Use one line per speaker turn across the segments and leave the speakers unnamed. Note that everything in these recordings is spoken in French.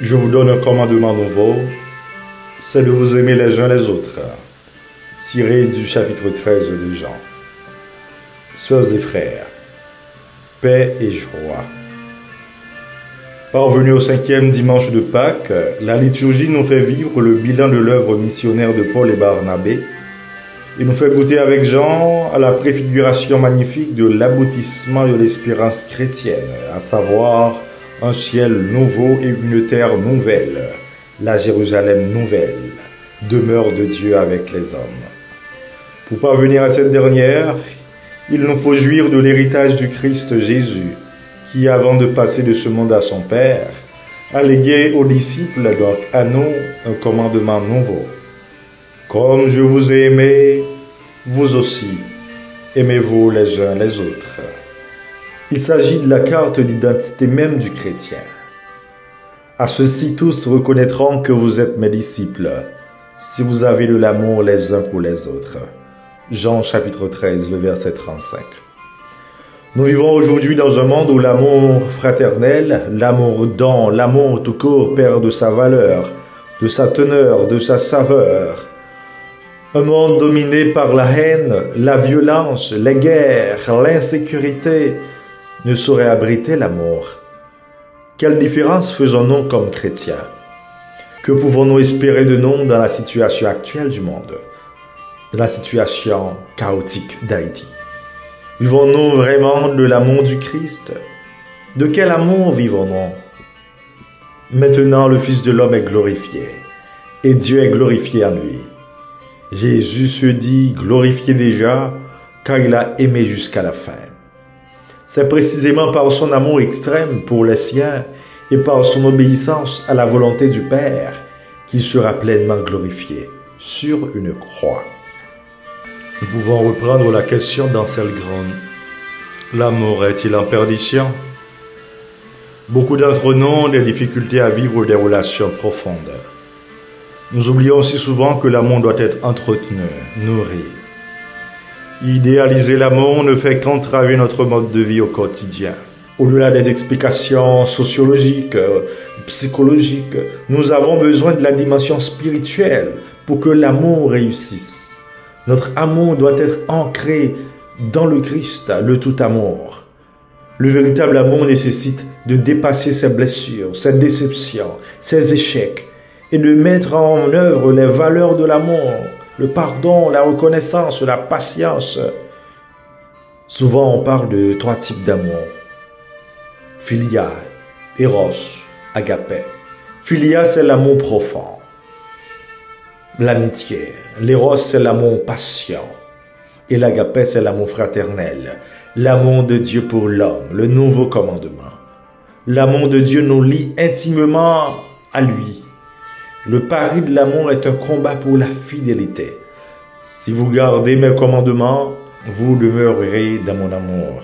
Je vous donne un commandement nouveau, c'est de vous aimer les uns les autres. Tiré du chapitre 13 de Jean. Sœurs et frères, paix et joie. Parvenu au 5e dimanche de Pâques, la liturgie nous fait vivre le bilan de l'œuvre missionnaire de Paul et Barnabé et nous fait goûter avec Jean à la préfiguration magnifique de l'aboutissement de l'espérance chrétienne, à savoir un ciel nouveau et une terre nouvelle, la Jérusalem nouvelle, demeure de Dieu avec les hommes. Pour parvenir à cette dernière, il nous faut jouir de l'héritage du Christ Jésus, qui, avant de passer de ce monde à son Père, a légué aux disciples, donc à nous, un commandement nouveau. Comme je vous ai aimé, vous aussi, aimez-vous les uns les autres. Il s'agit de la carte d'identité même du chrétien. À ceux-ci tous reconnaîtront que vous êtes mes disciples, si vous avez de l'amour les uns pour les autres. Jean chapitre 13, le verset 35. Nous vivons aujourd'hui dans un monde où l'amour fraternel, l'amour don, l'amour tout court perd de sa valeur, de sa teneur, de sa saveur. Un monde dominé par la haine, la violence, les guerres, l'insécurité ne saurait abriter l'amour. Quelle différence faisons-nous comme chrétiens? Que pouvons-nous espérer de nous dans la situation actuelle du monde, dans la situation chaotique d'Haïti? Vivons-nous vraiment de l'amour du Christ? De quel amour vivons-nous? Maintenant, le Fils de l'homme est glorifié, et Dieu est glorifié en lui. Jésus se dit glorifié déjà, car il a aimé jusqu'à la fin. C'est précisément par son amour extrême pour les siens et par son obéissance à la volonté du Père qu'il sera pleinement glorifié sur une croix. Nous pouvons reprendre la question d'Ansel Grand. L'amour est-il en perdition? Beaucoup d'entre nous ont des difficultés à vivre des relations profondes. Nous oublions si souvent que l'amour doit être entretenu, nourri. Idéaliser l'amour ne fait qu'entraver notre mode de vie au quotidien. Au-delà des explications sociologiques, psychologiques, nous avons besoin de la dimension spirituelle pour que l'amour réussisse. Notre amour doit être ancré dans le Christ, le tout amour. Le véritable amour nécessite de dépasser ses blessures, ses déceptions, ses échecs et de mettre en œuvre les valeurs de l'amour. Le pardon, la reconnaissance, la patience. Souvent, on parle de 3 types d'amour. Philia, Eros, Agapé. Philia, c'est l'amour profond. L'amitié. L'Eros, c'est l'amour patient. Et l'Agapé, c'est l'amour fraternel. L'amour de Dieu pour l'homme, le nouveau commandement. L'amour de Dieu nous lie intimement à lui. Le pari de l'amour est un combat pour la fidélité. Si vous gardez mes commandements, vous demeurerez dans mon amour.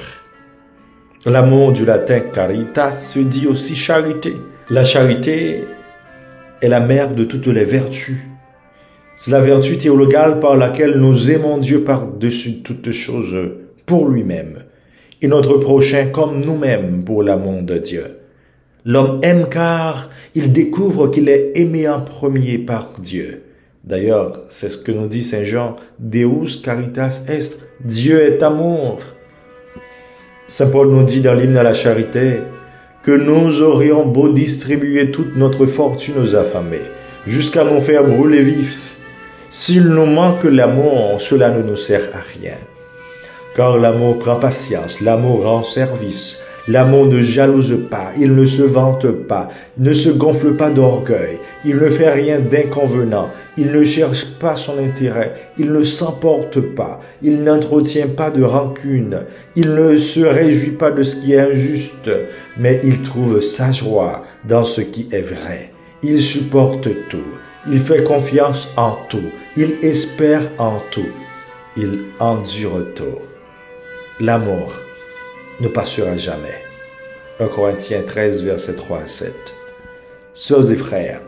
L'amour du latin caritas se dit aussi charité. La charité est la mère de toutes les vertus. C'est la vertu théologale par laquelle nous aimons Dieu par-dessus toutes choses pour lui-même et notre prochain comme nous-mêmes pour l'amour de Dieu. L'homme aime car il découvre qu'il est aimé en premier par Dieu. D'ailleurs, c'est ce que nous dit Saint Jean, Deus caritas est, Dieu est amour. Saint Paul nous dit dans l'hymne à la charité que nous aurions beau distribuer toute notre fortune aux affamés, jusqu'à nous faire brûler vifs. S'il nous manque l'amour, cela ne nous sert à rien. Car l'amour prend patience, l'amour rend service. L'amour ne jalouse pas, il ne se vante pas, il ne se gonfle pas d'orgueil, il ne fait rien d'inconvenant, il ne cherche pas son intérêt, il ne s'emporte pas, il n'entretient pas de rancune, il ne se réjouit pas de ce qui est injuste, mais il trouve sa joie dans ce qui est vrai. Il supporte tout, il fait confiance en tout, il espère en tout, il endure tout. L'amour ne passera jamais. 1 Corinthiens 13, versets 3 à 7. Sœurs et frères,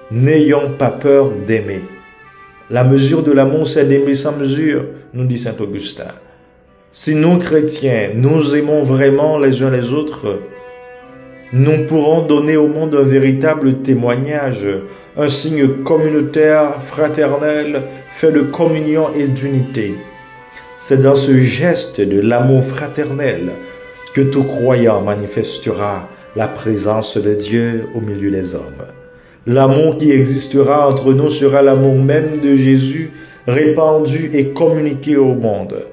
n'ayons pas peur d'aimer. La mesure de l'amour, c'est d'aimer sans mesure, nous dit saint Augustin. Si nous, chrétiens, nous aimons vraiment les uns les autres, nous pourrons donner au monde un véritable témoignage, un signe communautaire, fraternel, fait de communion et d'unité. C'est dans ce geste de l'amour fraternel que tout croyant manifestera la présence de Dieu au milieu des hommes. L'amour qui existera entre nous sera l'amour même de Jésus, répandu et communiqué au monde.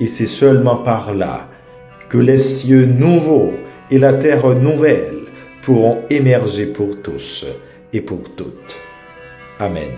Et c'est seulement par là que les cieux nouveaux et la terre nouvelle pourront émerger pour tous et pour toutes. Amen.